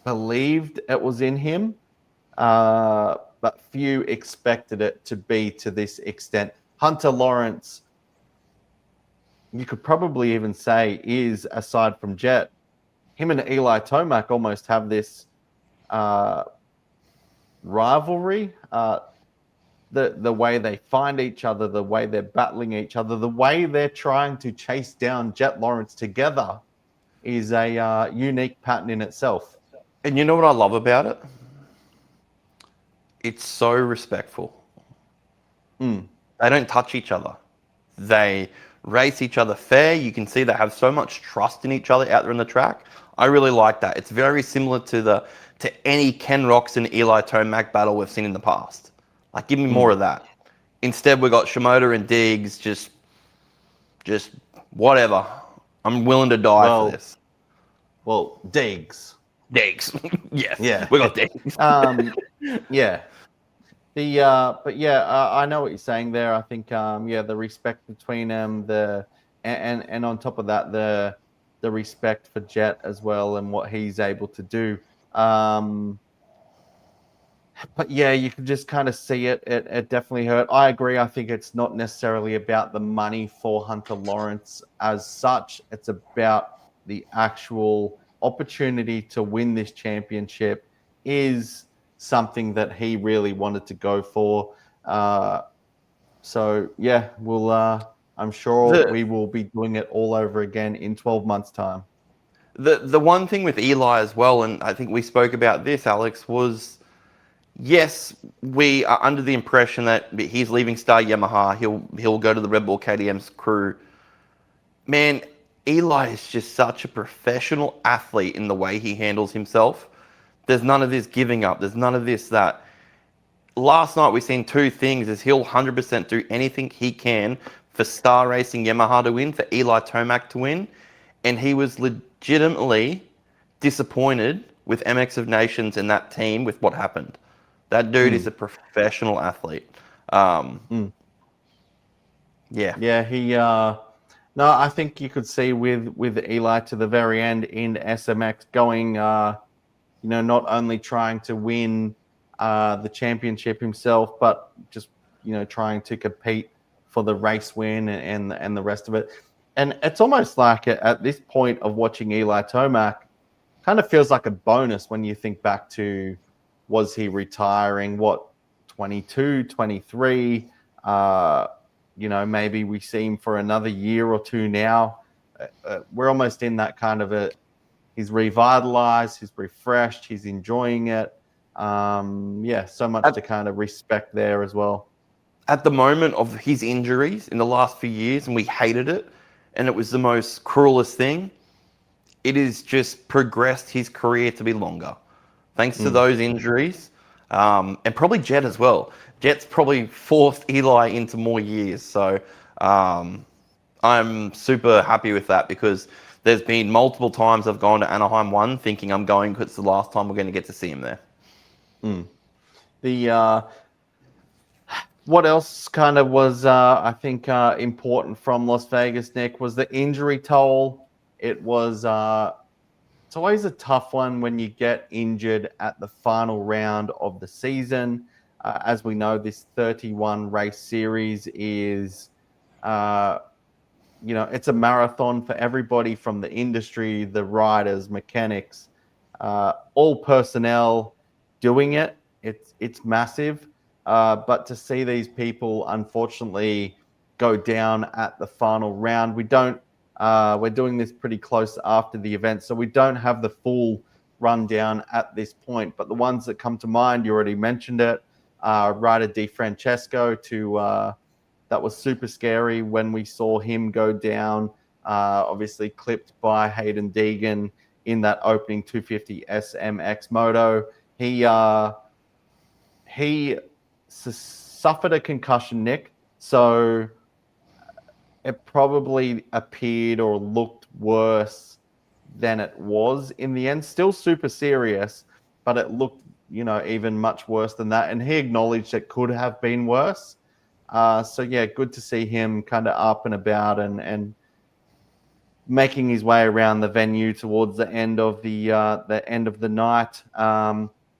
Speaker 1: believed it was in him, but few expected it to be to this extent. Hunter Lawrence, you could probably even say, is, aside from Jett, him and Eli Tomac almost have this rivalry. The way they find each other, the way they're battling each other, the way they're trying to chase down Jett Lawrence together is a unique pattern in itself.
Speaker 2: And you know what I love about it? It's so respectful. They don't touch each other. They race each other fair. You can see they have so much trust in each other out there on the track. I really like that. It's very similar to any Ken Rocks and Eli Tomac battle we've seen in the past. Like, give me more of that. Instead, we got Shimoda and Diggs, just whatever. I'm willing to die for this.
Speaker 1: Well, Diggs.
Speaker 2: Diggs. Yes.
Speaker 1: Yeah.
Speaker 2: We got Diggs.
Speaker 1: Yeah. But yeah, I know what you're saying there. I think the respect between them, and on top of that, the respect for Jett as well and what he's able to do. But yeah, you can just kind of see it. It definitely hurt. I agree. I think it's not necessarily about the money for Hunter Lawrence as such. It's about the actual opportunity to win this championship is something that he really wanted to go for. So yeah, I'm sure we will be doing it all over again in 12 months' time.
Speaker 2: The one thing with Eli as well, and I think we spoke about this, Alex, was yes, we are under the impression that he's leaving Star Yamaha. He'll go to the Red Bull KTM's crew. Man, Eli is just such a professional athlete in the way he handles himself. There's none of this giving up. There's none of this that. Last night we seen two things: is he'll 100% do anything he can for Star Racing Yamaha to win, for Eli Tomac to win, and he was legitimately disappointed with MX of Nations and that team with what happened. That dude is a professional athlete. Yeah.
Speaker 1: Yeah, he. No, I think you could see with Eli to the very end in SMX going, not only trying to win the championship himself, but just trying to compete for the race win and the rest of it. And it's almost like at this point of watching Eli Tomac, kind of feels like a bonus when you think back to, was he retiring, 22, 23? Maybe we see him for another year or two now. We're almost in that kind of he's revitalized, he's refreshed, he's enjoying it. So much to kind of respect there as well.
Speaker 2: At the moment of his injuries in the last few years, and we hated it, and it was the most cruelest thing, it has just progressed his career to be longer. Thanks to those injuries, and probably Jett as well. Jett's probably forced Eli into more years. So I'm super happy with that, because there's been multiple times I've gone to Anaheim 1 thinking I'm going because it's the last time we're going to get to see him there.
Speaker 1: What else kind of was, I think, important from Las Vegas, Nick, was the injury toll. It was, it's always a tough one when you get injured at the final round of the season. As we know, this 31 race series is, it's a marathon for everybody from the industry, the riders, mechanics, all personnel doing it. It's massive. But to see these people, unfortunately, go down at the final round, we're doing this pretty close after the event, so we don't have the full rundown at this point. But the ones that come to mind, you already mentioned it. Ryder Di Francesco, that was super scary when we saw him go down, obviously clipped by Hayden Deegan in that opening 250 SMX Moto. He suffered a concussion, Nick, so it probably appeared or looked worse than it was in the end. Still super serious, but it looked, even much worse than that. And he acknowledged it could have been worse. So yeah, good to see him kind of up and about and making his way around the venue towards the end of the night.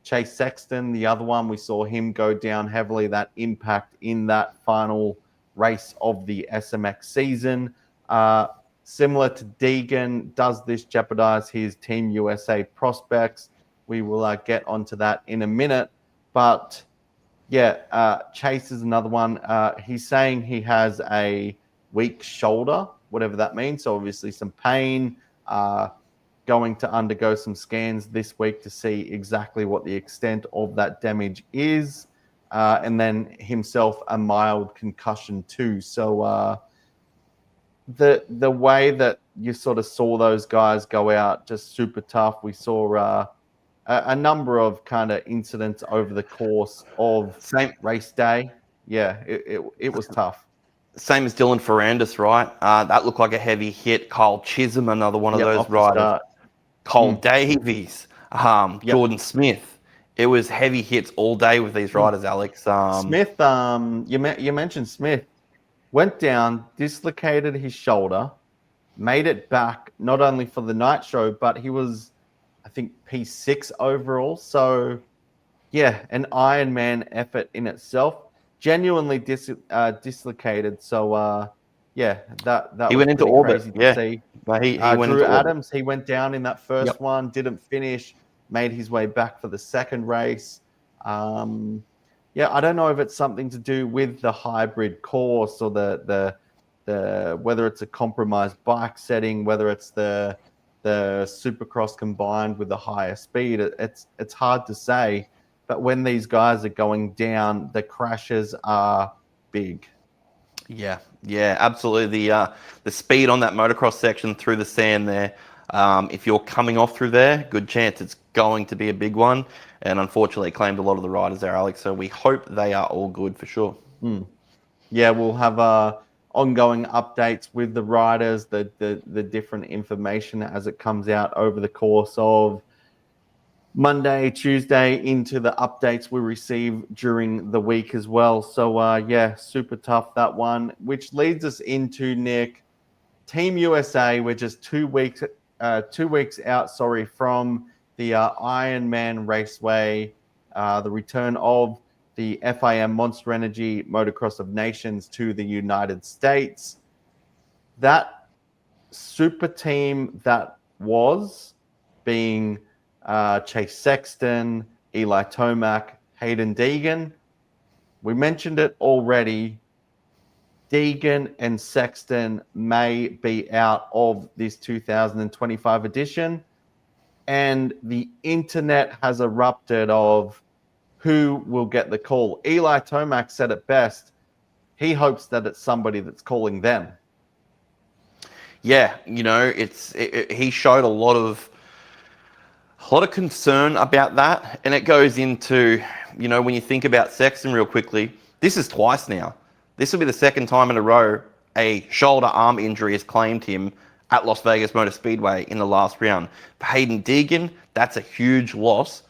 Speaker 1: Chase Sexton, the other one, we saw him go down heavily. That impact in that final race of the SMX season. Similar to Deegan, does this jeopardize his Team USA prospects? We will get onto that in a minute. But yeah, Chase is another one. He's saying he has a weak shoulder, whatever that means. So obviously some pain, going to undergo some scans this week to see exactly what the extent of that damage is. And then himself a mild concussion too. So the way that you sort of saw those guys go out, just super tough. We saw a number of kind of incidents over the course of race day. Yeah, it was tough.
Speaker 2: Same as Dylan Ferrandis, right? That looked like a heavy hit. Kyle Chisholm, another one of those riders. Cole Davies, Jordan Smith. It was heavy hits all day with these riders, Alex.
Speaker 1: Smith, you mentioned Smith. Went down, dislocated his shoulder, made it back not only for the night show, but he was, I think, P6 overall. So, yeah, an Ironman effort in itself. Genuinely dislocated. So, yeah, that
Speaker 2: he
Speaker 1: was
Speaker 2: went into
Speaker 1: pretty
Speaker 2: orbit.
Speaker 1: crazy to see.
Speaker 2: He went
Speaker 1: Drew
Speaker 2: into
Speaker 1: Adams, he went down in that first one, didn't finish, made his way back for the second race. Yeah, I don't know if it's something to do with the hybrid course or the whether it's a compromised bike setting, whether it's the Supercross combined with the higher speed. It's hard to say, but when these guys are going down, the crashes are big.
Speaker 2: Yeah, absolutely. The speed on that motocross section through the sand there. If you're coming off through there, good chance it's going to be a big one. And unfortunately, it claimed a lot of the riders there, Alex. So we hope they are all good for sure.
Speaker 1: Yeah, we'll have ongoing updates with the riders, the different information as it comes out over the course of Monday, Tuesday, into the updates we receive during the week as well. So, yeah, super tough, that one, which leads us into, Nick, Team USA. We're just 2 weeks out, from the Ironman Raceway, the return of the FIM Monster Energy Motocross of Nations to the United States. That super team that was being Chase Sexton, Eli Tomac, Hayden Deegan. We mentioned it already. Deegan and Sexton may be out of this 2025 edition. And the internet has erupted of who will get the call. Eli Tomac said it best. He hopes that it's somebody that's calling them.
Speaker 2: Yeah, he showed a lot of concern about that, and it goes into, when you think about Sexton real quickly, this is twice now. This will be the second time in a row a shoulder arm injury has claimed him at Las Vegas Motor Speedway in the last round. For Hayden Deegan, that's a huge loss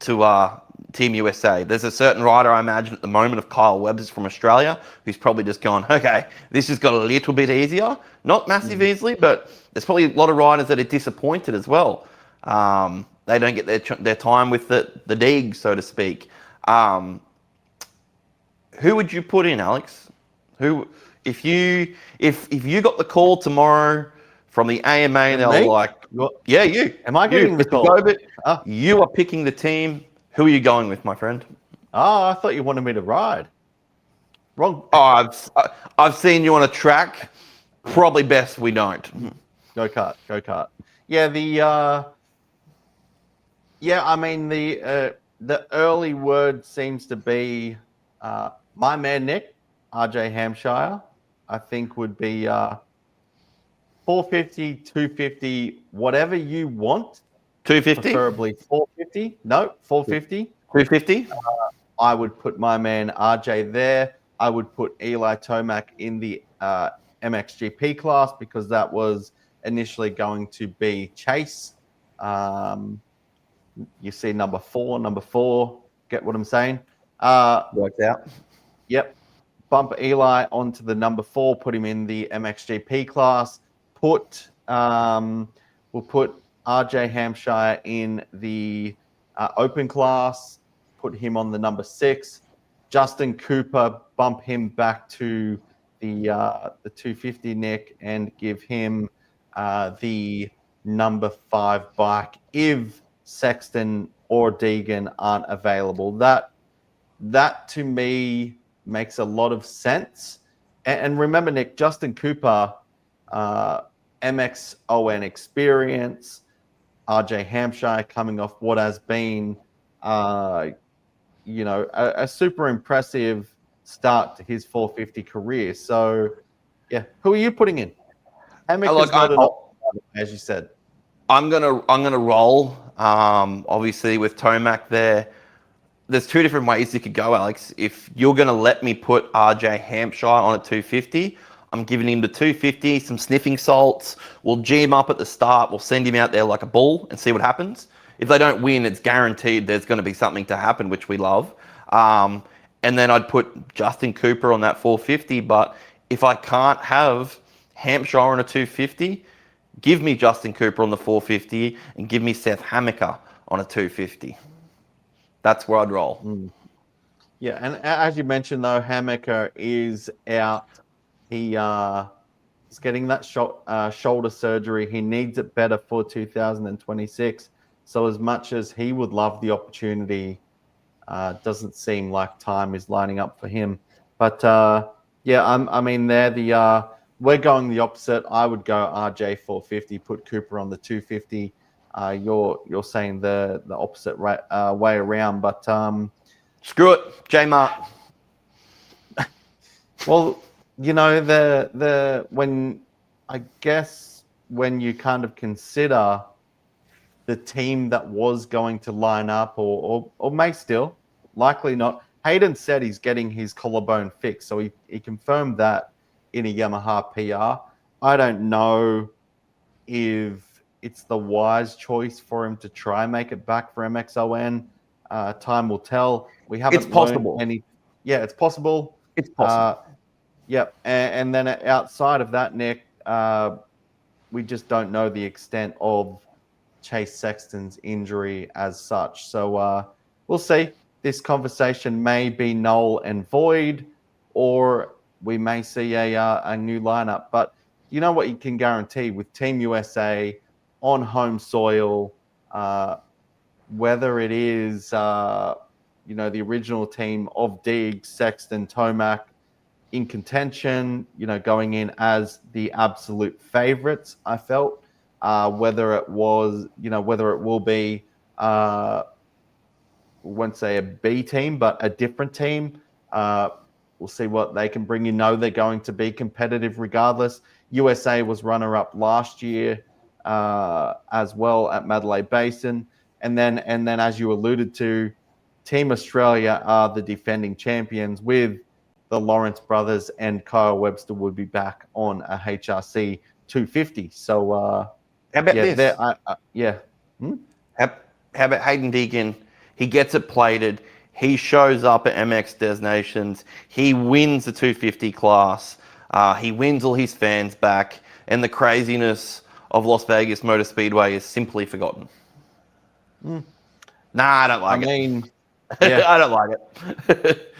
Speaker 2: to Team USA. There's a certain rider, I imagine, at the moment of Kyle Webb's from Australia, who's probably just gone, okay, this has got a little bit easier. Not massive easily, but there's probably a lot of riders that are disappointed as well. They don't get their time with the Deeg, so to speak. Who would you put in, Alex? Who, if you got the call tomorrow from the AMA, they were like, yeah, you.
Speaker 1: Am I getting the call?
Speaker 2: Gobert, you are picking the team. Who are you going with, my friend?
Speaker 1: Oh, I thought you wanted me to ride. Wrong.
Speaker 2: Oh, I've seen you on a track. Probably best we don't.
Speaker 1: Go kart. Yeah, the early word seems to be my man Nick, RJ Hampshire, I think would be 450, 250, whatever you want.
Speaker 2: 250?
Speaker 1: Preferably 450. No, 450.
Speaker 2: 250?
Speaker 1: I would put my man RJ there. I would put Eli Tomac in the MXGP class because that was initially going to be Chase. You see number four. Get what I'm saying?
Speaker 2: Worked out.
Speaker 1: Yep. Bump Eli onto the number 4, put him in the MXGP class. We'll put RJ Hampshire in the open class, put him on the number 6. Justin Cooper, bump him back to the 250, Nick, and give him the number 5 bike if Sexton or Deegan aren't available. That to me makes a lot of sense. And remember, Nick, Justin Cooper, MXON experience, RJ Hampshire coming off what has been, a super impressive start to his 450 career. So, yeah, who are you putting in? Hammock is not an option, as you said.
Speaker 2: I'm gonna roll. Obviously, with Tomac there. There's 2 different ways you could go, Alex. If you're going to let me put RJ Hampshire on at 250, I'm giving him the 250, some sniffing salts. We'll G him up at the start. We'll send him out there like a bull and see what happens. If they don't win, it's guaranteed there's going to be something to happen, which we love. And then I'd put Justin Cooper on that 450. But if I can't have Hampshire on a 250, give me Justin Cooper on the 450 and give me Seth Hammaker on a 250. That's where I'd roll.
Speaker 1: Yeah, and as you mentioned, though, Hammaker is out. He is getting that shoulder surgery. He needs it better for 2026. So as much as he would love the opportunity, doesn't seem like time is lining up for him. But, we're going the opposite. I would go RJ 450, put Cooper on the 250. You're saying the opposite way around, but
Speaker 2: screw it, J Mart.
Speaker 1: Well, when you kind of consider the team that was going to line up or may still, likely not. Hayden said he's getting his collarbone fixed, so he confirmed that in a Yamaha PR. I don't know if it's the wise choice for him to try and make it back for MXON. Time will tell. We haven't.
Speaker 2: It's possible.
Speaker 1: Yeah, it's possible.
Speaker 2: It's possible.
Speaker 1: Yep. And then outside of that, Nick, we just don't know the extent of Chase Sexton's injury as such. So we'll see. This conversation may be null and void, or we may see a new lineup. But you know what you can guarantee with Team USA on home soil, whether it is, the original team of Deeg, Sexton, Tomac in contention, going in as the absolute favorites, I felt, whether it will be, won't say a B team, but a different team. We'll see what they can bring. They're going to be competitive regardless. USA was runner-up last year, as well at Mandalay Basin, and then as you alluded to, Team Australia are the defending champions with the Lawrence brothers, and Kyle Webster would be back on a HRC 250. So
Speaker 2: how about this? How about Hayden Deegan? He gets it plated. He shows up at MX Destinations. He wins the 250 class. He wins all his fans back, and the craziness of Las Vegas Motor Speedway is simply forgotten. Nah, I don't like it.
Speaker 1: Yeah.
Speaker 2: I don't like it.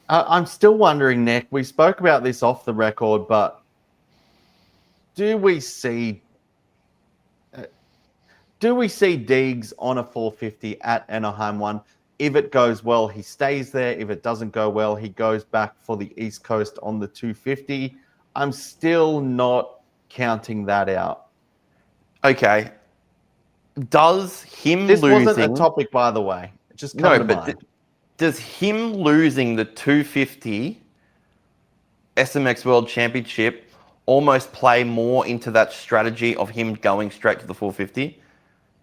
Speaker 1: I'm still wondering, Nick, we spoke about this off the record, but do we see Deegs on a 450 at Anaheim 1? If it goes well, he stays there. If it doesn't go well, he goes back for the East Coast on the 250. I'm still not counting that out.
Speaker 2: Okay. Does him
Speaker 1: this
Speaker 2: losing...
Speaker 1: This wasn't a topic, by the way. It just come to mind.
Speaker 2: Does him losing the 250 SMX World Championship almost play more into that strategy of him going straight to the 450?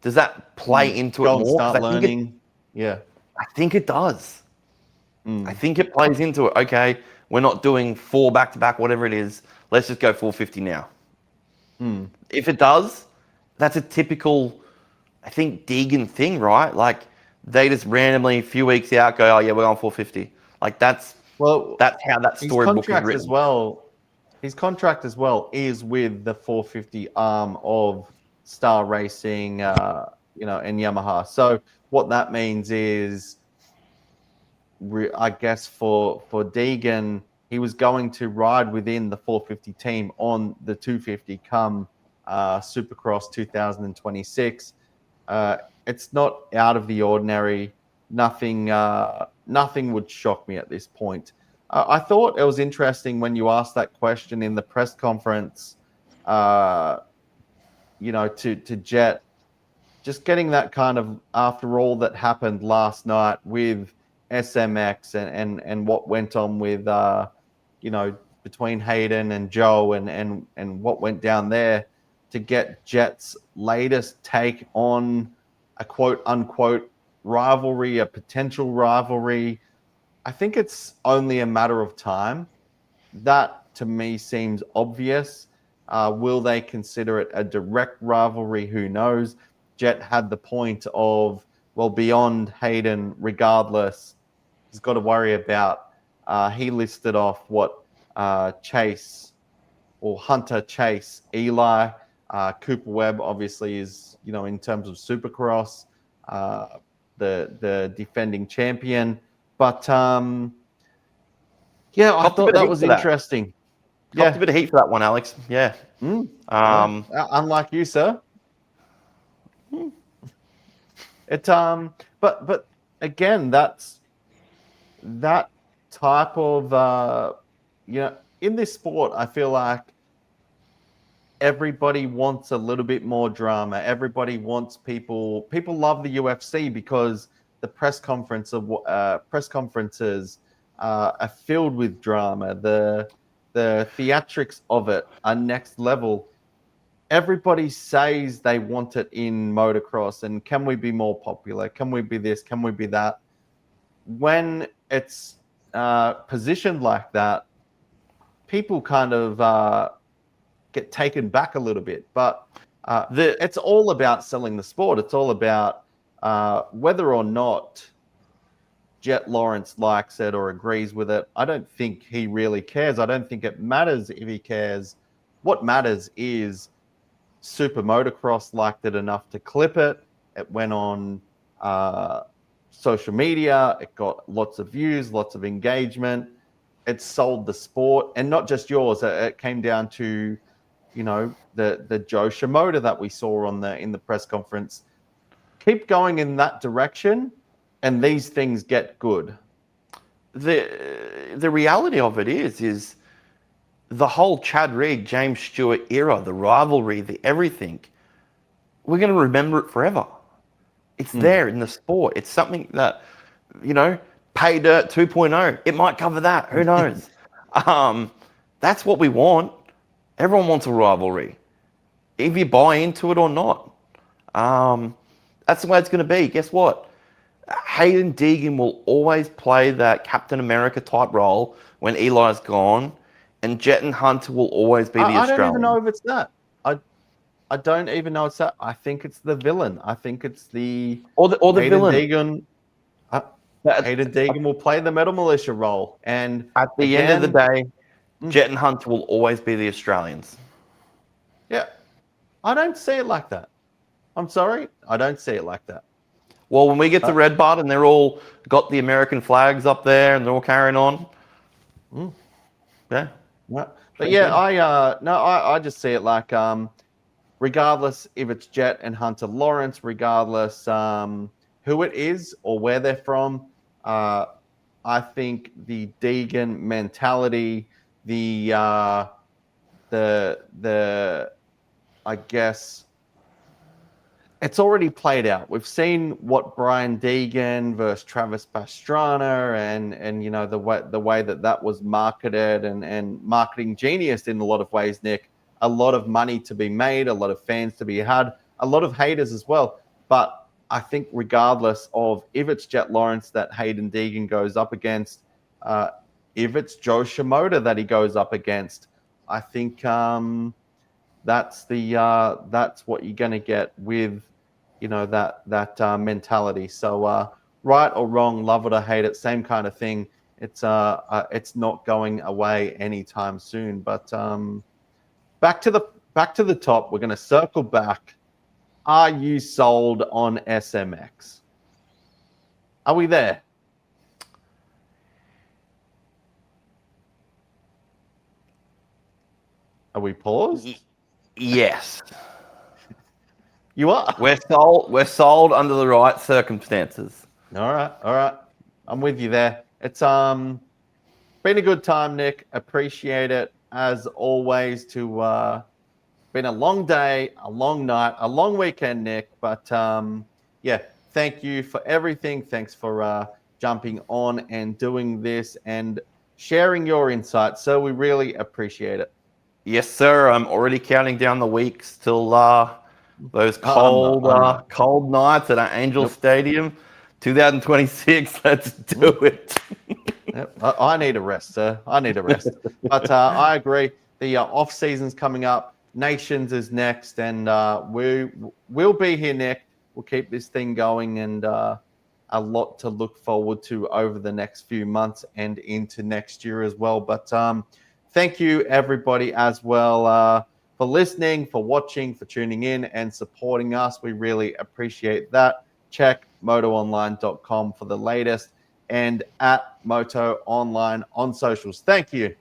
Speaker 2: Does that play into it more?
Speaker 1: Start learning. Yeah.
Speaker 2: I think it does. I think it plays into it. Okay, we're not doing 4 back-to-back, whatever it is. Let's just go 450 now. If it does, that's a typical, I think, Deegan thing, right? Like they just randomly a few weeks out go, oh yeah, we're on 450. Like that's how that
Speaker 1: his
Speaker 2: storybook is
Speaker 1: contract
Speaker 2: written.
Speaker 1: as well. His contract as well is with the 450 arm of Star Racing, and Yamaha. So what that means is, I guess for Deegan, he was going to ride within the 450 team on the 250 come Supercross 2026. It's not out of the ordinary. Nothing would shock me at this point. I thought it was interesting when you asked that question in the press conference, to Jett, just getting that kind of, after all that happened last night with SMX and what went on with, between Hayden and Joe and what went down there, to get Jett's latest take on a quote unquote rivalry, a potential rivalry. I think it's only a matter of time. That to me seems obvious. Will they consider it a direct rivalry? Who knows? Jett had the point of, well, beyond Hayden, regardless, he's got to worry about. He listed off what Chase or Hunter, Chase, Eli, Cooper Webb obviously is, in terms of Supercross, the defending champion. But I thought that was interesting.
Speaker 2: Copped a bit of heat for that one, Alex. Yeah.
Speaker 1: Unlike you, sir. It but again, that's that type of in this sport, I feel like everybody wants a little bit more drama. Everybody wants people love the UFC because the press conferences are filled with drama. The theatrics of it are next level. Everybody says they want it in motocross, and can we be more popular? Can we be this? Can we be that? When it's positioned like that, people kind of get taken back a little bit. But it's all about selling the sport. It's all about whether or not Jett Lawrence likes it or agrees with it. I don't think he really cares. I don't think it matters if he cares. What matters is Super Motocross liked it enough to clip it. It went on social media. It got lots of views, lots of engagement. It sold the sport, and not just yours. It came down to, the Joe Shimoda that we saw in the press conference. Keep going in that direction, and these things get good.
Speaker 2: The reality of it is the whole Chad Reed, James Stewart era, the rivalry, the everything. We're going to remember it forever. It's there in the sport. It's something that, Pay Dirt 2.0. It might cover that. Who knows? That's what we want. Everyone wants a rivalry, if you buy into it or not. That's the way it's going to be. Guess what? Hayden Deegan will always play that Captain America type role when Eli's gone, and Jett and Hunter will always be the Australian.
Speaker 1: I don't even know if it's that. I don't even know it's that. I think it's the villain. I think it's the
Speaker 2: villain.
Speaker 1: Deegan. Hayden Deegan will play the Metal Militia role, and
Speaker 2: at the end of the day, Jett and Hunter will always be the Australians.
Speaker 1: Yeah, I don't see it like that. I'm sorry, I don't see it like that.
Speaker 2: Well, when we get to Red Bud and they're all got the American flags up there and they're all carrying on, yeah.
Speaker 1: But yeah, I just see it like, regardless if it's Jett and Hunter Lawrence, regardless who it is or where they're from, I think the Deegan mentality, the I guess it's already played out. We've seen what Brian Deegan versus Travis Pastrana and the way that was marketed and marketing genius in a lot of ways, Nick. A lot of money to be made, a lot of fans to be had, a lot of haters as well. But I think regardless of if it's Jett Lawrence that Hayden Deegan goes up against, if it's Joe Shimoda that he goes up against, I think that's what you're going to get with, that mentality. So right or wrong, love it or hate it, same kind of thing. It's not going away anytime soon. But back to the top. We're going to circle back. Are you sold on SMX? Are we there? Are we paused?
Speaker 2: Yes.
Speaker 1: You are.
Speaker 2: We're sold under the right circumstances.
Speaker 1: All right. I'm with you there. It's been a good time, Nick. Appreciate it as always. Been a long day, a long night, a long weekend, Nick. But thank you for everything. Thanks for jumping on and doing this and sharing your insights. So we really appreciate it.
Speaker 2: Yes, sir. I'm already counting down the weeks till those cold nights at our Angel Stadium, 2026. Let's do it.
Speaker 1: Yep. I need a rest, sir. I need a rest. But I agree. The off season's coming up. Nations is next, and we'll be here, Nick. We'll keep this thing going, and a lot to look forward to over the next few months and into next year as well. But thank you, everybody, as well, for listening, for watching, for tuning in and supporting us. We really appreciate that. Check MotoOnline.com for the latest and at MotoOnline on socials. Thank you.